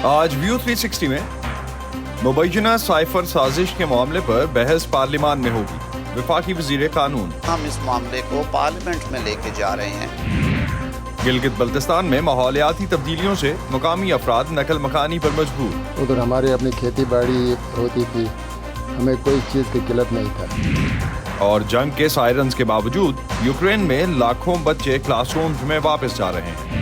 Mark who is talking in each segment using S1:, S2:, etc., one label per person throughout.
S1: آج ویو 360 میں مبینہ سائفر سازش کے معاملے پر بحث پارلیمان میں ہوگی. وفاقی وزیر قانون
S2: ہم اس معاملے کو پارلیمنٹ میں لے کے جا رہے ہیں.
S1: گلگت بلتستان میں ماحولیاتی تبدیلیوں سے مقامی افراد نقل مکانی پر مجبور.
S3: ادھر ہمارے اپنی کھیتی باڑی ہوتی تھی, ہمیں کوئی چیز کی قلت نہیں تھا.
S1: اور جنگ کے سائرنز کے باوجود یوکرین میں لاکھوں بچے کلاس رومز میں واپس جا رہے ہیں.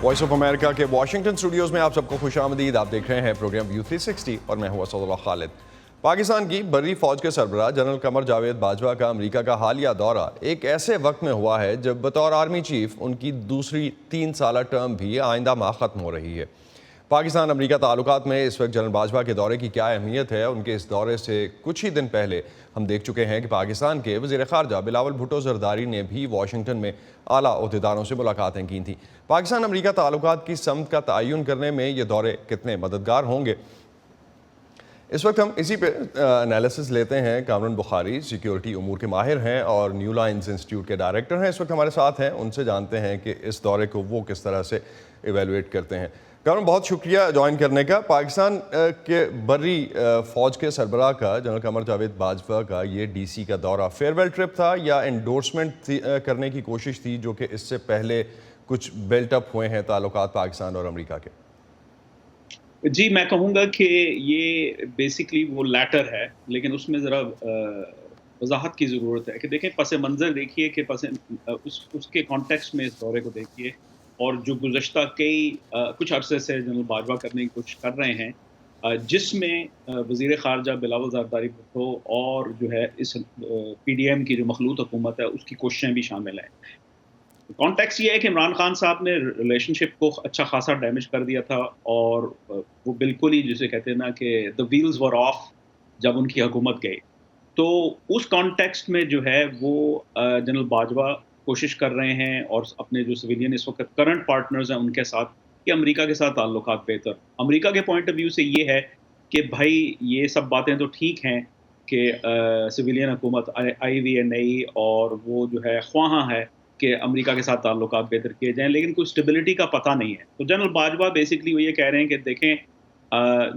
S1: وائس آف امریکہ کے واشنگٹن اسٹوڈیوز میں آپ سب کو خوش آمدید. آپ دیکھ رہے ہیں پروگرام ویو 360 اور میں ہوں اسد اللہ خالد. پاکستان کی بری فوج کے سربراہ جنرل قمر جاوید باجوہ کا امریکہ کا حالیہ دورہ ایک ایسے وقت میں ہوا ہے جب بطور آرمی چیف ان کی دوسری 3 سالہ ٹرم بھی آئندہ ماہ ختم ہو رہی ہے. پاکستان امریکہ تعلقات میں اس وقت جنرل باجوہ کے دورے کی کیا اہمیت ہے؟ ان کے اس دورے سے کچھ ہی دن پہلے ہم دیکھ چکے ہیں کہ پاکستان کے وزیر خارجہ بلاول بھٹو زرداری نے بھی واشنگٹن میں اعلیٰ عہدیداروں سے ملاقاتیں کی تھیں. پاکستان امریکہ تعلقات کی سمت کا تعین کرنے میں یہ دورے کتنے مددگار ہوں گے؟ اس وقت ہم اسی پہ انالیسس لیتے ہیں. کامران بخاری سیکیورٹی امور کے ماہر ہیں اور نیو لائنز انسٹیٹیوٹ کے ڈائریکٹر ہیں, اس وقت ہمارے ساتھ ہیں. ان سے جانتے ہیں کہ اس دورے کو وہ کس طرح سے ایویلویٹ کرتے ہیں. کامران, بہت شکریہ جوائن کرنے کا. پاکستان کے بری فوج کے سربراہ کا جنرل قمر جاوید باجوہ کا یہ ڈی سی کا دورہ فیئرویل ٹرپ تھا یا انڈورسمنٹ کرنے کی کوشش تھی جو کہ اس سے پہلے کچھ بلٹ اپ ہوئے ہیں تعلقات پاکستان اور امریکہ کے؟
S4: جی, میں کہوں گا کہ یہ بیسکلی وہ لیٹر ہے, لیکن اس میں ذرا وضاحت کی ضرورت ہے کہ دیکھیں پس منظر دیکھیے کہ اس کے کانٹیکسٹ میں اس دورے کو دیکھیے اور جو گزشتہ کچھ عرصے سے جنرل باجوہ کرنے کی کوشش کر رہے ہیں, جس میں وزیر خارجہ بلاول زرداری بھٹو اور جو ہے اس پی ڈی ایم کی جو مخلوط حکومت ہے اس کی کوششیں بھی شامل ہیں. کانٹیکس یہ ہے کہ عمران خان صاحب نے ریلیشن شپ کو اچھا خاصا ڈیمیج کر دیا تھا اور وہ بالکل ہی جسے کہتے ہیں نا کہ the wheels were off جب ان کی حکومت گئی. تو اس کانٹیکسٹ میں جو ہے وہ جنرل باجوہ کوشش کر رہے ہیں اور اپنے جو سویلین اس وقت کرنٹ پارٹنرز ہیں ان کے ساتھ کہ امریکہ کے ساتھ تعلقات بہتر. امریکہ کے پوائنٹ آف ویو سے یہ ہے کہ بھائی یہ سب باتیں تو ٹھیک ہیں کہ سویلین حکومت آئی ہوئی ہے نئی اور وہ جو ہے خواہاں ہے کہ امریکہ کے ساتھ تعلقات بہتر کیے جائیں, لیکن کوئی اسٹیبلٹی کا پتہ نہیں ہے. تو جنرل باجوہ بیسکلی وہ یہ کہہ رہے ہیں کہ دیکھیں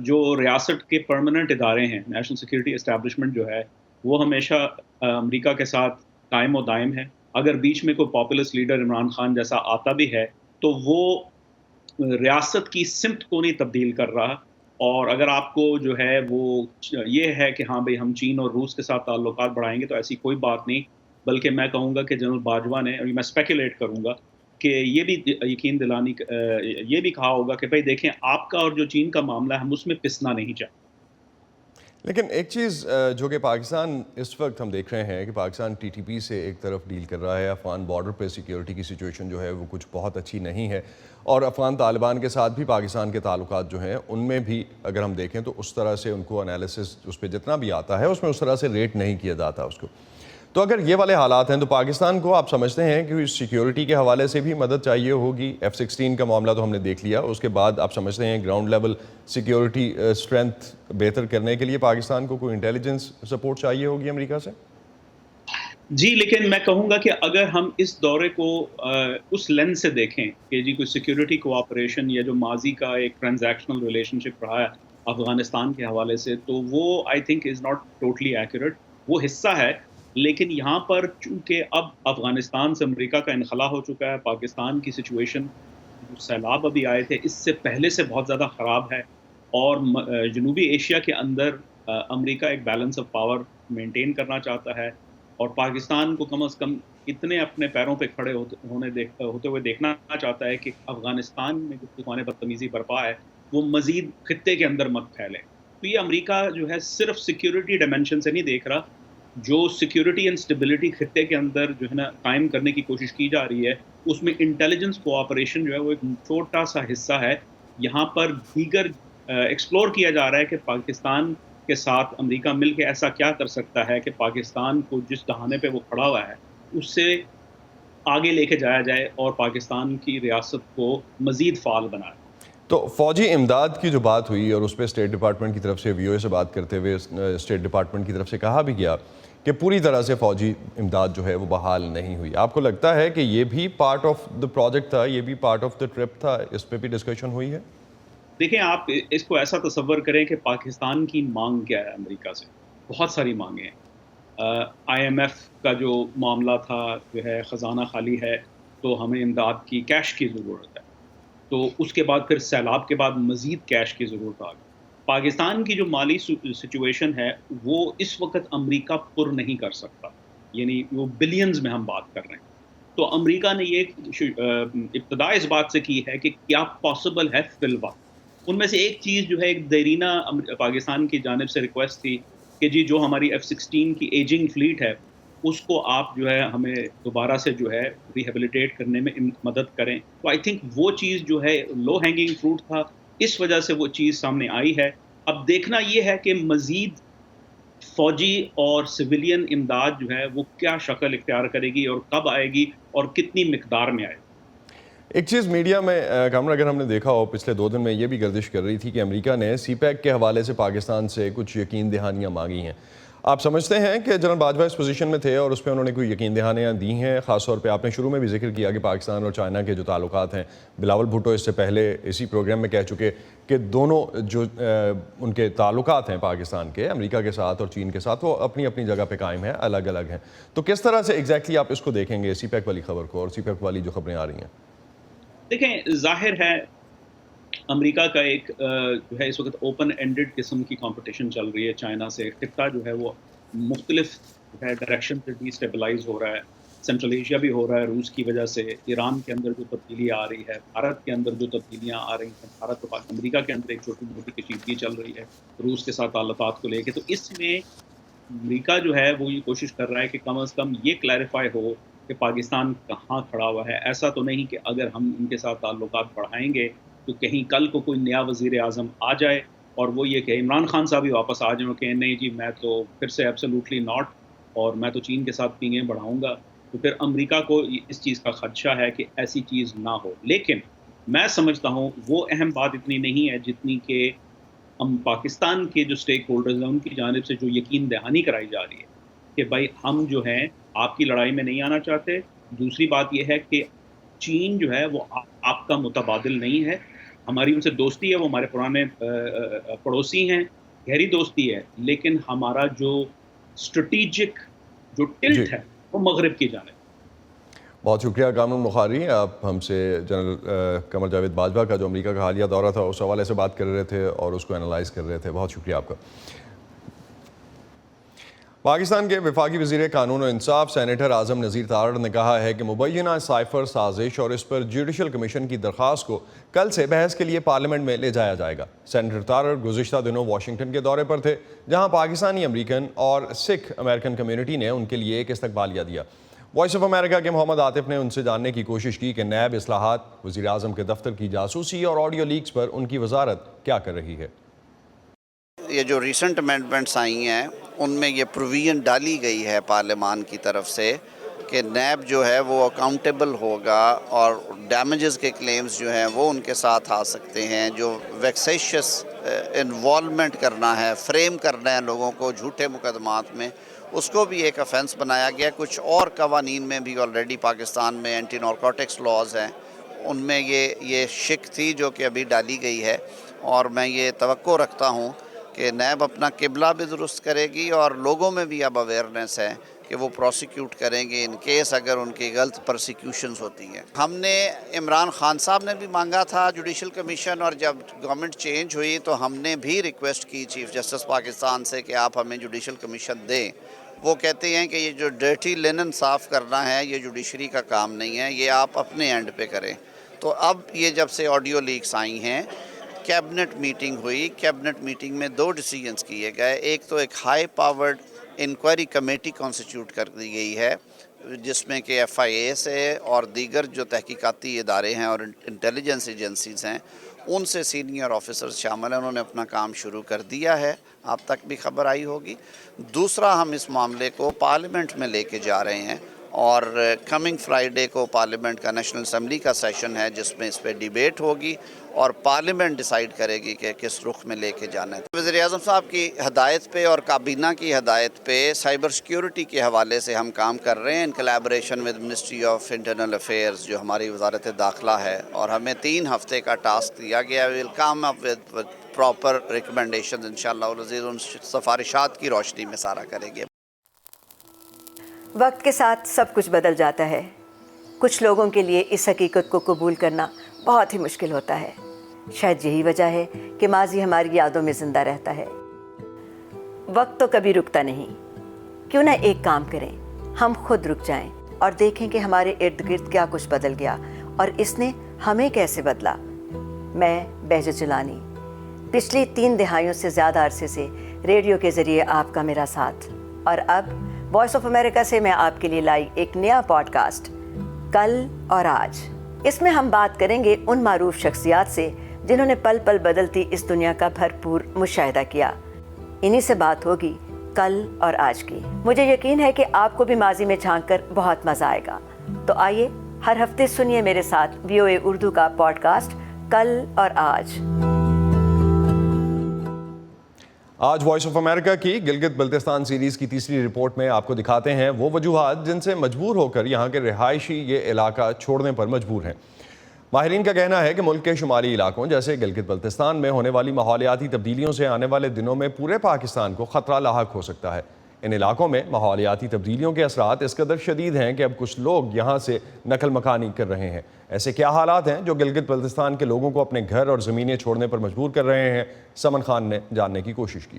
S4: جو ریاست کے پرماننٹ ادارے ہیں, نیشنل سیکورٹی اسٹیبلشمنٹ جو ہے وہ ہمیشہ امریکہ کے ساتھ قائم و دائم ہے. اگر بیچ میں کوئی پاپولسٹ لیڈر عمران خان جیسا آتا بھی ہے تو وہ ریاست کی سمت کو نہیں تبدیل کر رہا. اور اگر آپ کو جو ہے وہ یہ ہے کہ ہاں بھائی ہم چین اور روس کے ساتھ تعلقات بڑھائیں گے, تو ایسی کوئی بات نہیں. بلکہ میں کہوں گا کہ جنرل باجوہ نے, میں اسپیکولیٹ کروں گا کہ یہ بھی یقین دلانی یہ بھی کہا ہوگا کہ بھائی دیکھیں آپ کا اور جو چین کا معاملہ ہے ہم اس میں پسنا نہیں چاہتے.
S1: لیکن ایک چیز جو کہ پاکستان اس وقت ہم دیکھ رہے ہیں کہ پاکستان ٹی ٹی پی سے ایک طرف ڈیل کر رہا ہے. افغان بارڈر پہ سیکیورٹی کی سچویشن جو ہے وہ کچھ بہت اچھی نہیں ہے, اور افغان طالبان کے ساتھ بھی پاکستان کے تعلقات جو ہیں ان میں بھی اگر ہم دیکھیں تو اس طرح سے ان کو انالیسس اس پہ جتنا بھی آتا ہے اس میں اس طرح سے ریٹ نہیں کیا جاتا اس کو. تو اگر یہ والے حالات ہیں تو پاکستان کو آپ سمجھتے ہیں کہ سیکیورٹی کے حوالے سے بھی مدد چاہیے ہوگی؟ F-16 کا معاملہ تو ہم نے دیکھ لیا, اس کے بعد آپ سمجھتے ہیں گراؤنڈ لیول سیکیورٹی اسٹرینتھ بہتر کرنے کے لیے پاکستان کو کوئی انٹیلیجنس سپورٹ چاہیے ہوگی امریکہ سے؟
S4: جی, لیکن میں کہوں گا کہ اگر ہم اس دورے کو اس لینس سے دیکھیں کہ جی کوئی سیکیورٹی کوآپریشن یا جو ماضی کا ایک ٹرانزیکشنل ریلیشن شپ رہا ہے افغانستان کے حوالے سے, تو وہ I think is not totally accurate. وہ حصہ ہے, لیکن یہاں پر چونکہ اب افغانستان سے امریکہ کا انخلا ہو چکا ہے, پاکستان کی سچویشن جو سیلاب ابھی آئے تھے اس سے پہلے سے بہت زیادہ خراب ہے, اور جنوبی ایشیا کے اندر امریکہ ایک بیلنس آف پاور مینٹین کرنا چاہتا ہے, اور پاکستان کو کم از کم اتنے اپنے پیروں پہ کھڑے ہوتے ہوئے دیکھنا چاہتا ہے کہ افغانستان میں جو طوفان بدتمیزی برپا ہے وہ مزید خطے کے اندر مت پھیلے. تو یہ امریکہ جو ہے صرف سیکیورٹی ڈائمینشن سے نہیں دیکھ رہا, جو سیکیورٹی اینڈ اسٹیبلٹی خطے کے اندر جو ہے نا قائم کرنے کی کوشش کی جا رہی ہے اس میں انٹیلیجنس کوآپریشن جو ہے وہ ایک چھوٹا سا حصہ ہے. یہاں پر دیگر ایکسپلور کیا جا رہا ہے کہ پاکستان کے ساتھ امریکہ مل کے ایسا کیا کر سکتا ہے کہ پاکستان کو جس دہانے پہ وہ کھڑا ہوا ہے اس سے آگے لے کے جایا جائے اور پاکستان کی ریاست کو مزید فعال بنائے.
S1: تو فوجی امداد کی جو بات ہوئی اور اس پہ اسٹیٹ ڈپارٹمنٹ کی طرف سے وی او اے سے بات کرتے ہوئے اسٹیٹ ڈپارٹمنٹ کی طرف سے کہا بھی گیا کہ پوری طرح سے فوجی امداد جو ہے وہ بحال نہیں ہوئی. آپ کو لگتا ہے کہ یہ بھی پارٹ آف دا پروجیکٹ تھا, یہ بھی پارٹ آف دا ٹرپ تھا, اس پہ بھی ڈسکشن ہوئی ہے؟
S4: دیکھیں آپ اس کو ایسا تصور کریں کہ پاکستان کی مانگ کیا ہے امریکہ سے. بہت ساری مانگیں ہیں. آئی ایم ایف کا جو معاملہ تھا جو ہے خزانہ خالی ہے تو ہمیں امداد کی کیش کی ضرورت ہے. تو اس کے بعد پھر سیلاب کے بعد مزید کیش کی ضرورت آ گئی. پاکستان کی جو مالی سچویشن ہے وہ اس وقت امریکہ پر نہیں کر سکتا, یعنی وہ بلینز میں ہم بات کر رہے ہیں. تو امریکہ نے یہ ابتدا اس بات سے کی ہے کہ کیا پاسبل ہے فی الوقت. ان میں سے ایک چیز جو ہے ایک دیرینہ پاکستان کی جانب سے ریکویسٹ تھی کہ جی جو ہماری F-16 کی ایجنگ فلیٹ ہے اس کو آپ جو ہے ہمیں دوبارہ سے جو ہے ریہیبلیٹیٹ کرنے میں مدد کریں. تو آئی تھنک وہ چیز جو ہے لو ہینگنگ فروٹ تھا, اس وجہ سے وہ چیز سامنے آئی ہے. اب دیکھنا یہ ہے کہ مزید فوجی اور سویلین امداد جو ہے وہ کیا شکل اختیار کرے گی اور کب آئے گی اور کتنی مقدار میں آئے گی.
S1: ایک چیز میڈیا میں کامران اگر ہم نے دیکھا ہو پچھلے 2 دن میں یہ بھی گردش کر رہی تھی کہ امریکہ نے سی پیک کے حوالے سے پاکستان سے کچھ یقین دہانیاں مانگی ہیں. آپ سمجھتے ہیں کہ جنرل باجوہ اس پوزیشن میں تھے اور اس پہ انہوں نے کوئی یقین دہانیاں دی ہیں؟ خاص طور پہ آپ نے شروع میں بھی ذکر کیا کہ پاکستان اور چائنا کے جو تعلقات ہیں, بلاول بھٹو اس سے پہلے اسی پروگرام میں کہہ چکے کہ دونوں جو ان کے تعلقات ہیں پاکستان کے امریکہ کے ساتھ اور چین کے ساتھ وہ اپنی اپنی جگہ پہ قائم ہیں, الگ الگ ہیں. تو کس طرح سے ایگزیکٹلی آپ اس کو دیکھیں گے سی پیک والی خبر کو اور سی پیک والی جو خبریں آ رہی ہیں؟
S4: دیکھیں ظاہر ہے امریکہ کا ایک جو ہے اس وقت اوپن اینڈڈ قسم کی کمپٹیشن چل رہی ہے چائنا سے. خطہ جو ہے وہ مختلف جو ہے ڈائریکشن سے ڈی اسٹیبلائز ہو رہا ہے. سینٹرل ایشیا بھی ہو رہا ہے روس کی وجہ سے. ایران کے اندر جو تبدیلی آ رہی ہے, بھارت کے اندر جو تبدیلیاں آ رہی ہیں, بھارت اور امریکہ کے اندر ایک چھوٹی موٹی کشیدگی چل رہی ہے روس کے ساتھ تعلقات کو لے کے. تو اس میں امریکہ جو ہے وہ یہ کوشش کر رہا ہے کہ کم از کم یہ کلیریفائی ہو کہ پاکستان کہاں کھڑا ہوا ہے. ایسا تو نہیں کہ اگر ہم ان کے ساتھ تعلقات بڑھائیں گے تو کہیں کل کو کوئی نیا وزیر اعظم آ جائے اور وہ یہ کہ عمران خان صاحب ہی واپس آ جائیں اور کہیں نہیں جی میں تو پھر سے ایبسولوٹلی ناٹ اور میں تو چین کے ساتھ پینگیں بڑھاؤں گا. تو پھر امریکہ کو اس چیز کا خدشہ ہے کہ ایسی چیز نہ ہو. لیکن میں سمجھتا ہوں وہ اہم بات اتنی نہیں ہے جتنی کہ ہم پاکستان کے جو اسٹیک ہولڈرز ہیں ان کی جانب سے جو یقین دہانی کرائی جا رہی ہے کہ بھائی ہم جو ہیں آپ کی لڑائی میں نہیں آنا چاہتے. دوسری بات یہ ہے کہ چین جو ہے وہ آپ کا متبادل نہیں ہے. ہماری ان سے دوستی ہے, وہ ہمارے پرانے پڑوسی ہیں, گہری دوستی ہے, لیکن ہمارا جو اسٹریٹجک جو ٹلٹ ہے وہ مغرب کی جانب.
S1: بہت شکریہ کامران بخاری, آپ ہم سے جنرل قمر جاوید باجوہ کا جو امریکہ کا حالیہ دورہ تھا اس حوالے سے بات کر رہے تھے اور اس کو انالائز کر رہے تھے. بہت شکریہ آپ کا. پاکستان کے وفاقی وزیر قانون و انصاف سینیٹر اعظم نذیر تارڑ نے کہا ہے کہ مبینہ سائفر سازش اور اس پر جوڈیشل کمیشن کی درخواست کو کل سے بحث کے لیے پارلیمنٹ میں لے جایا جائے گا. سینیٹر تارڑ گزشتہ دنوں واشنگٹن کے دورے پر تھے جہاں پاکستانی امریکن اور سکھ امریکن کمیونٹی نے ان کے لیے ایک استقبالیہ دیا. وائس آف امریکہ کے محمد عاطف نے ان سے جاننے کی کوشش کی کہ نیب اصلاحات, وزیر اعظم کے دفتر کی جاسوسی اور آڈیو لیکس پر ان کی وزارت کیا کر رہی ہے.
S2: یہ جو ریسنٹ امینڈمنٹس آئی ہیں ان میں یہ پروویژن ڈالی گئی ہے پارلیمان کی طرف سے کہ نیب جو ہے وہ اکاؤنٹیبل ہوگا اور ڈیمیجز کے کلیمز جو ہیں وہ ان کے ساتھ آ سکتے ہیں. جو ویکسیشس انوالومنٹ کرنا ہے, فریم کرنا ہے لوگوں کو جھوٹے مقدمات میں, اس کو بھی ایک افینس بنایا گیا. کچھ اور قوانین میں بھی آلریڈی پاکستان میں اینٹی نارکوٹکس لاز ہیں, ان میں یہ شک تھی جو کہ ابھی ڈالی گئی ہے. اور میں یہ توقع رکھتا ہوں کہ نیب اپنا قبلہ بھی درست کرے گی اور لوگوں میں بھی اب اویئرنیس ہے کہ وہ پروسیکیوٹ کریں گے ان کیس اگر ان کی غلط پرسیکیوشنز ہوتی ہیں. ہم نے عمران خان صاحب نے بھی مانگا تھا جوڈیشل کمیشن, اور جب گورنمنٹ چینج ہوئی تو ہم نے بھی ریکویسٹ کی چیف جسٹس پاکستان سے کہ آپ ہمیں جوڈیشل کمیشن دیں. وہ کہتے ہیں کہ یہ جو ڈرٹی لینن صاف کرنا ہے یہ جوڈیشری کا کام نہیں ہے, یہ آپ اپنے اینڈ پہ کریں. تو اب یہ جب سے آڈیو لیکس آئی ہیں, کیبنٹ میٹنگ ہوئی, کیبنٹ میٹنگ میں 2 ڈیسیجنز کیے گئے. ایک تو ایک high powered inquiry committee constitute کر دی گئی ہے جس میں کہ FIA سے اور دیگر جو تحقیقاتی ادارے ہیں اور انٹیلیجنس ایجنسیز ہیں ان سے سینئر آفیسرز شامل ہیں. انہوں نے اپنا کام شروع کر دیا ہے, آپ تک بھی خبر آئی ہوگی. دوسرا, ہم اس معاملے کو پارلیمنٹ میں لے کے جا رہے ہیں اور کمنگ فرائیڈے کو پارلیمنٹ کا نیشنل اسمبلی کا سیشن ہے جس میں اس پہ ڈیبیٹ ہوگی اور پارلیمنٹ ڈیسائیڈ کرے گی کہ کس رخ میں لے کے جانا ہے. وزیر اعظم صاحب کی ہدایت پہ اور کابینہ کی ہدایت پہ سائبر سیکیورٹی کے حوالے سے ہم کام کر رہے ہیں in collaboration with ministry of internal affairs جو ہماری وزارت داخلہ ہے, اور ہمیں 3 ہفتے کا ٹاسک دیا گیا. وی ول کم اپ ود پراپر ریکمنڈیشنز انشاءاللہ العزیز, ان سفارشات کی روشنی میں سارا کریں گے.
S5: وقت کے ساتھ سب کچھ بدل جاتا ہے. کچھ لوگوں کے لیے اس حقیقت کو قبول کرنا بہت ہی مشکل ہوتا ہے. شاید یہی وجہ ہے کہ ماضی ہماری یادوں میں زندہ رہتا ہے. وقت تو کبھی رکتا نہیں. کیوں نہ ایک کام کریں, ہم خود رک جائیں اور دیکھیں کہ ہمارے ارد گرد کیا کچھ بدل گیا اور اس نے ہمیں کیسے بدلا. میں بہجت جیلانی, پچھلی 3 دہائیوں سے زیادہ عرصے سے ریڈیو کے ذریعے آپ کا میرا ساتھ, اور اب وائس آف امریکہ سے میں آپ کے لیے لائی ایک نیا پوڈ کاسٹ کل اور آج. اس میں ہم بات کریں گے ان معروف شخصیات سے جنہوں نے پل پل بدلتی اس دنیا کا بھرپور مشاہدہ کیا. انہی سے بات ہوگی کل اور آج کی. مجھے یقین ہے کہ آپ کو بھی ماضی میں جھانک کر بہت مزہ آئے گا. تو آئیے ہر ہفتے سنیے میرے ساتھ VOA اردو کا پوڈ کاسٹ کل اور آج.
S1: آج وائس آف امریکہ کی گلگت بلتستان سیریز کی تیسری رپورٹ میں آپ کو دکھاتے ہیں وہ وجوہات جن سے مجبور ہو کر یہاں کے رہائشی یہ علاقہ چھوڑنے پر مجبور ہیں. ماہرین کا کہنا ہے کہ ملک کے شمالی علاقوں جیسے گلگت بلتستان میں ہونے والی ماحولیاتی تبدیلیوں سے آنے والے دنوں میں پورے پاکستان کو خطرہ لاحق ہو سکتا ہے. ان علاقوں میں ماحولیاتی تبدیلیوں کے اثرات اس قدر شدید ہیں کہ اب کچھ لوگ یہاں سے نقل مکانی کر رہے ہیں. ایسے کیا حالات ہیں جو گلگت بلتستان کے لوگوں کو اپنے گھر اور زمینیں چھوڑنے پر مجبور کر رہے ہیں؟ سمن خان نے جاننے کی کوشش کی.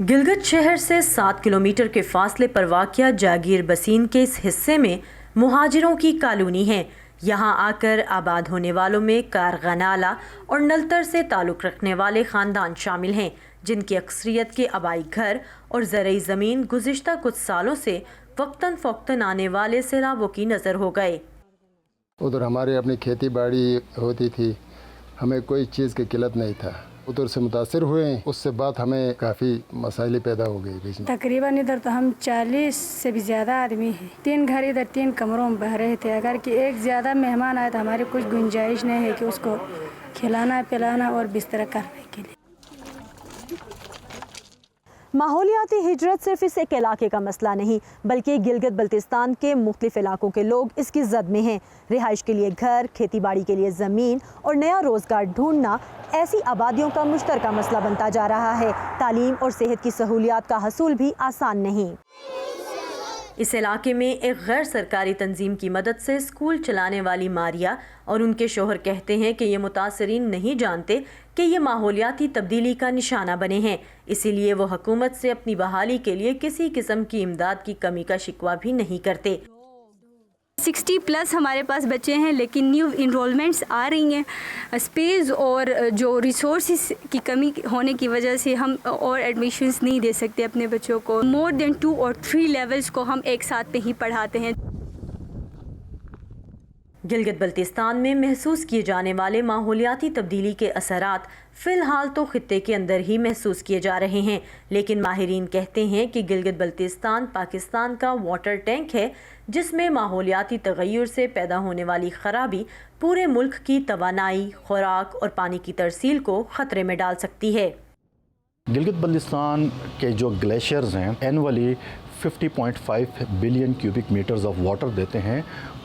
S6: گلگت شہر سے 7 کلومیٹر کے فاصلے پر واقع جاگیر بسین کے اس حصے میں مہاجروں کی کالونی ہے. یہاں آ کر آباد ہونے والوں میں کارغنالہ اور نلتر سے تعلق رکھنے والے خاندان شامل ہیں جن کی اکثریت کے آبائی گھر اور زرعی زمین گزشتہ کچھ سالوں سے وقتاً فوقتاً آنے والے سیلابوں کی نظر ہو گئے.
S3: ادھر ہماری اپنی کھیتی باڑی ہوتی تھی, ہمیں کوئی چیز کی قلت نہیں تھا. ادھر سے متاثر ہوئے, اس سے بعد ہمیں کافی مسائل پیدا ہو گئی بیچ میں.
S7: تقریباً ادھر تو ہم 40 سے بھی زیادہ آدمی ہیں. 3 گھر ادھر 3 کمروں میں بہ رہے تھے. اگر کہ ایک زیادہ مہمان آئے تو ہماری کچھ گنجائش نہیں ہے کہ اس کو کھلانا پلانا اور بستر کرنے کے لیے.
S6: ماحولیاتی ہجرت صرف اس ایک علاقے کا مسئلہ نہیں بلکہ گلگت بلتستان کے مختلف علاقوں کے لوگ اس کی زد میں ہیں. رہائش کے لیے گھر, کھیتی باڑی کے لیے زمین اور نیا روزگار ڈھونڈنا ایسی آبادیوں کا مشترکہ مسئلہ بنتا جا رہا ہے. تعلیم اور صحت کی سہولیات کا حصول بھی آسان نہیں. اس علاقے میں ایک غیر سرکاری تنظیم کی مدد سے اسکول چلانے والی ماریا اور ان کے شوہر کہتے ہیں کہ یہ متاثرین نہیں جانتے کہ یہ ماحولیاتی تبدیلی کا نشانہ بنے ہیں, اسی لیے وہ حکومت سے اپنی بحالی کے لیے کسی قسم کی امداد کی کمی کا شکوہ بھی نہیں کرتے.
S8: 60+ ہمارے پاس بچے ہیں لیکن نیو انرولمنٹس آ رہی ہیں. اسپیس اور جو ریسورسز کی کمی ہونے کی وجہ سے ہم اور ایڈمیشنز نہیں دے سکتے اپنے بچوں کو. مور دین 2 اور 3 لیولز کو ہم ایک ساتھ نہیں پڑھاتے ہیں.
S6: گلگت بلتستان میں محسوس کیے جانے والے ماحولیاتی تبدیلی کے اثرات فی الحال تو خطے کے اندر ہی محسوس کیے جا رہے ہیں, لیکن ماہرین کہتے ہیں کہ گلگت بلتستان پاکستان کا واٹر ٹینک ہے جس میں ماحولیاتی تغیر سے پیدا ہونے والی خرابی پورے ملک کی توانائی, خوراک اور پانی کی ترسیل کو خطرے میں ڈال سکتی ہے.
S9: گلگت بلتستان کے جو گلیشیئرز ہیں annually 50.5 billion cubic meters of water دیتے ہیں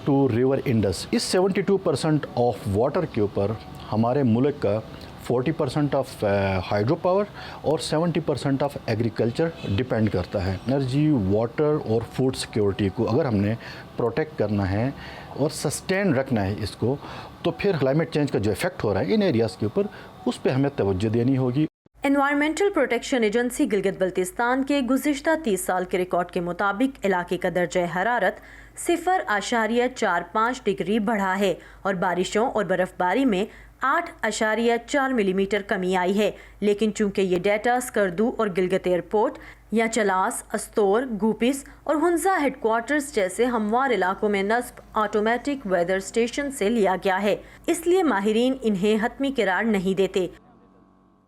S9: ٹو ریور انڈس. اس 72% آف واٹر کے اوپر ہمارے ملک کا 40% آف ہائیڈرو پاور اور 70% آف ایگریکلچر ڈپینڈ کرتا ہے. انرجی, واٹر اور فوڈ سیکیورٹی کو اگر ہم نے پروٹیکٹ کرنا ہے اور سسٹین رکھنا ہے اس کو, تو پھر کلائمیٹ چینج کا جو افیکٹ ہو رہا ہے ان ایریاز کے اوپر اس پہ ہمیں توجہ دینی ہوگی.
S6: Environmental protection agency Gilgit Baltistan کے گزشتہ 30 سال کے ریکارڈ کے مطابق علاقے کا درجہ حرارت 0.45 ڈگری بڑھا ہے اور بارشوں اور برف باری میں 8.4 ملی میٹر کمی آئی ہے. لیکن چونکہ یہ ڈیٹا اسکردو اور گلگت ایئرپورٹ یا چلاس, استور, گوپس اور ہنزا ہیڈ کوارٹرز جیسے ہموار علاقوں میں نصب آٹومیٹک ویدر اسٹیشن سے لیا گیا ہے, اس لیے ماہرین انہیں حتمی قرار نہیں دیتے.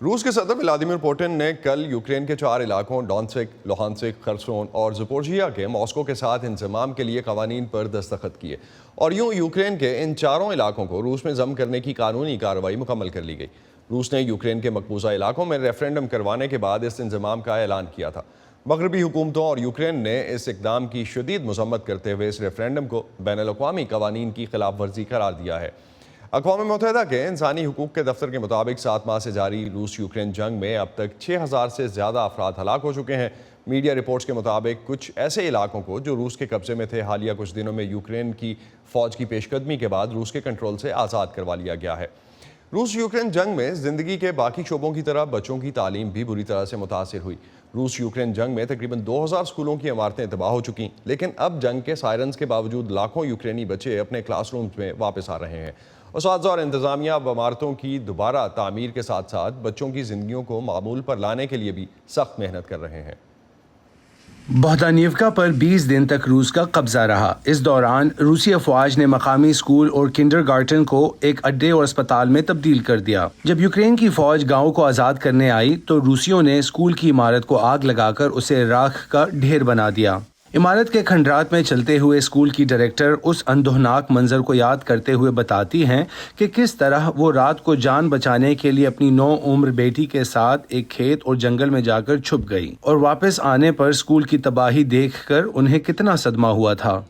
S1: روس کے صدر ولادیمیر پوٹن نے کل یوکرین کے 4 علاقوں ڈونسک، لوہانسک، خرسون اور زپورژیا کے ماسکو کے ساتھ انضمام کے لیے قوانین پر دستخط کیے، اور یوں یوکرین کے ان 4 علاقوں کو روس میں ضم کرنے کی قانونی کارروائی مکمل کر لی گئی۔ روس نے یوکرین کے مقبوضہ علاقوں میں ریفرینڈم کروانے کے بعد اس انضمام کا اعلان کیا تھا۔ مغربی حکومتوں اور یوکرین نے اس اقدام کی شدید مذمت کرتے ہوئے اس ریفرینڈم کو بین الاقوامی قوانین کی خلاف ورزی قرار دیا ہے۔ اقوام متحدہ کے انسانی حقوق کے دفتر کے مطابق 7 ماہ سے جاری روس یوکرین جنگ میں اب تک 6000 سے زیادہ افراد ہلاک ہو چکے ہیں۔ میڈیا رپورٹس کے مطابق کچھ ایسے علاقوں کو جو روس کے قبضے میں تھے حالیہ کچھ دنوں میں یوکرین کی فوج کی پیش قدمی کے بعد روس کے کنٹرول سے آزاد کروا لیا گیا ہے۔ روس یوکرین جنگ میں زندگی کے باقی شعبوں کی طرح بچوں کی تعلیم بھی بری طرح سے متاثر ہوئی۔ روس یوکرین جنگ میں تقریباً 2000 اسکولوں کی عمارتیں تباہ ہو چکیں، لیکن اب جنگ کے سائرنز کے باوجود لاکھوں یوکرینی بچے اپنے کلاس رومز میں واپس آ رہے ہیں۔ اساتذہ اور انتظامیہ اب عمارتوں کی دوبارہ تعمیر کے ساتھ ساتھ بچوں کی زندگیوں کو معمول پر لانے کے لیے بھی سخت محنت کر رہے ہیں۔
S10: بہدانیوکا پر 20 دن تک روس کا قبضہ رہا۔ اس دوران روسی افواج نے مقامی اسکول اور کنڈر گارٹن کو ایک اڈے اور اسپتال میں تبدیل کر دیا۔ جب یوکرین کی فوج گاؤں کو آزاد کرنے آئی تو روسیوں نے اسکول کی عمارت کو آگ لگا کر اسے راکھ کا ڈھیر بنا دیا۔ عمارت کے کھنڈرات میں چلتے ہوئے اسکول کی ڈائریکٹر اس اندوہناک منظر کو یاد کرتے ہوئے بتاتی ہیں کہ کس طرح وہ رات کو جان بچانے کے لیے اپنی 9 عمر بیٹی کے ساتھ ایک کھیت اور جنگل میں جا کر چھپ گئی، اور واپس آنے پر اسکول کی تباہی دیکھ کر انہیں کتنا صدمہ ہوا تھا۔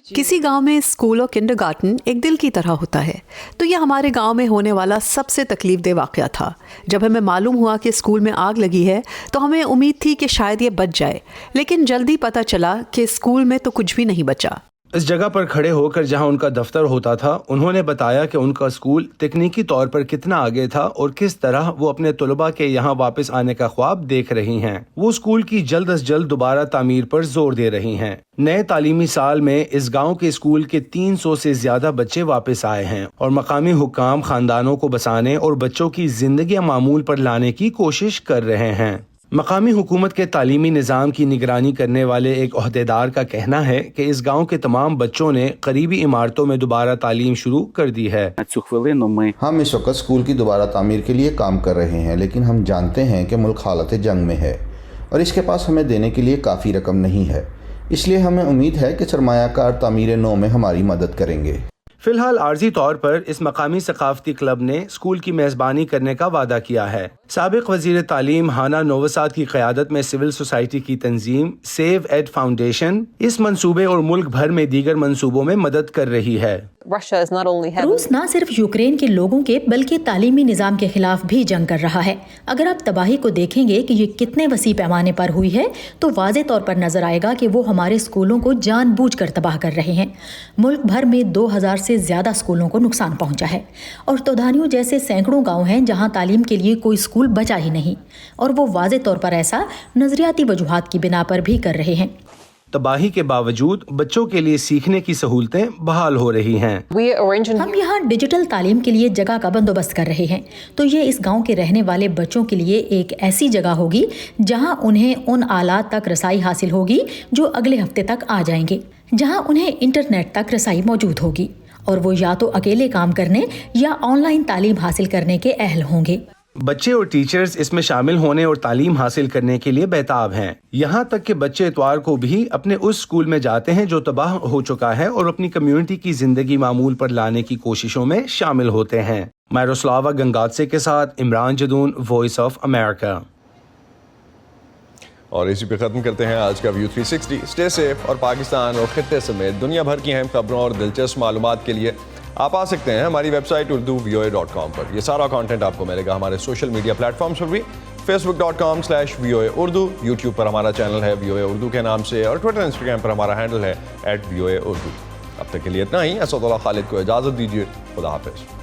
S11: کسی گاؤں میں اسکول اور کنڈر گارٹن ایک دل کی طرح ہوتا ہے، تو یہ ہمارے گاؤں میں ہونے والا سب سے تکلیف دہ واقعہ تھا۔ جب ہمیں معلوم ہوا کہ اسکول میں آگ لگی ہے تو ہمیں امید تھی کہ شاید یہ بچ جائے، لیکن جلدی پتہ چلا کہ اسکول میں تو کچھ بھی نہیں بچا۔
S10: اس جگہ پر کھڑے ہو کر جہاں ان کا دفتر ہوتا تھا، انہوں نے بتایا کہ ان کا اسکول تکنیکی طور پر کتنا آگے تھا اور کس طرح وہ اپنے طلباء کے یہاں واپس آنے کا خواب دیکھ رہی ہیں۔ وہ اسکول کی جلد از جلد دوبارہ تعمیر پر زور دے رہی ہیں۔ نئے تعلیمی سال میں اس گاؤں کے اسکول کے 300 سے زیادہ بچے واپس آئے ہیں، اور مقامی حکام خاندانوں کو بسانے اور بچوں کی زندگیاں معمول پر لانے کی کوشش کر رہے ہیں۔ مقامی حکومت کے تعلیمی نظام کی نگرانی کرنے والے ایک عہدیدار کا کہنا ہے کہ اس گاؤں کے تمام بچوں نے قریبی عمارتوں میں دوبارہ تعلیم شروع کر دی ہے۔
S12: ہم اس وقت اسکول کی دوبارہ تعمیر کے لیے کام کر رہے ہیں، لیکن ہم جانتے ہیں کہ ملک حالت جنگ میں ہے اور اس کے پاس ہمیں دینے کے لیے کافی رقم نہیں ہے، اس لیے ہمیں امید ہے کہ سرمایہ کار تعمیر نو میں ہماری مدد کریں گے۔
S10: فی الحال عارضی طور پر اس مقامی ثقافتی کلب نے اسکول کی میزبانی کرنے کا وعدہ کیا ہے۔ سابق وزیر تعلیم ہانا نووساد کی قیادت میں سول سوسائٹی کی تنظیم سیو ایڈ فاؤنڈیشن اس منصوبے اور ملک بھر میں دیگر منصوبوں میں مدد کر رہی ہے۔
S13: روس نہ صرف یوکرین کے لوگوں کے بلکہ تعلیمی نظام کے خلاف بھی جنگ کر رہا ہے۔ اگر آپ تباہی کو دیکھیں گے کہ یہ کتنے وسیع پیمانے پر ہوئی ہے تو واضح طور پر نظر آئے گا کہ وہ ہمارے اسکولوں کو جان بوجھ کر تباہ کر رہے ہیں۔ ملک بھر میں 2000 سے زیادہ اسکولوں کو نقصان پہنچا ہے، اور تودھانیو جیسے سینکڑوں گاؤں ہیں جہاں تعلیم کے لیے کوئی اسکول بچا ہی نہیں، اور وہ واضح طور پر ایسا نظریاتی وجوہات کی بنا پر بھی کر رہے ہیں۔
S10: تباہی کے باوجود بچوں کے لیے سیکھنے کی سہولتیں بحال ہو رہی ہیں۔
S13: ہم یہاں ڈیجیٹل تعلیم کے لیے جگہ کا بندوبست کر رہے ہیں، تو یہ اس گاؤں کے رہنے والے بچوں کے لیے ایک ایسی جگہ ہوگی جہاں انہیں ان آلات تک رسائی حاصل ہوگی جو اگلے ہفتے تک آ جائیں گے، جہاں انہیں انٹرنیٹ تک رسائی موجود ہوگی، اور وہ یا تو اکیلے کام کرنے یا آن لائن تعلیم حاصل کرنے کے اہل ہوں گے۔
S10: بچے اور ٹیچرز اس میں شامل ہونے اور تعلیم حاصل کرنے کے لیے بیتاب ہیں، یہاں تک کہ بچے اتوار کو بھی اپنے اس اسکول میں جاتے ہیں جو تباہ ہو چکا ہے اور اپنی کمیونٹی کی زندگی معمول پر لانے کی کوششوں میں شامل ہوتے ہیں۔ میروسلاوا گنگاتسے کے ساتھ Imran Jadoon, Voice of America.
S1: اور اسی پہ ختم کرتے ہیں آج کا ویو 360۔ اسٹے سیف، اور پاکستان اور خطے سمیت دنیا بھر کی اہم خبروں اور دلچسپ معلومات کے لیے آپ آ سکتے ہیں ہماری ویب سائٹ urduvoa.com پر۔ یہ سارا کانٹینٹ آپ کو ملے گا ہمارے سوشل میڈیا پلیٹ فارمز پر بھی، facebook.com/VOA Urdu، یوٹیوب پر ہمارا چینل ہے VOA Urdu کے نام سے، اور ٹویٹر انسٹاگرام پر ہمارا ہینڈل ہے @VOA Urdu۔ اب تک کے لیے اتنا ہی۔ اسد اللہ خالد کو اجازت دیجیے، خدا حافظ۔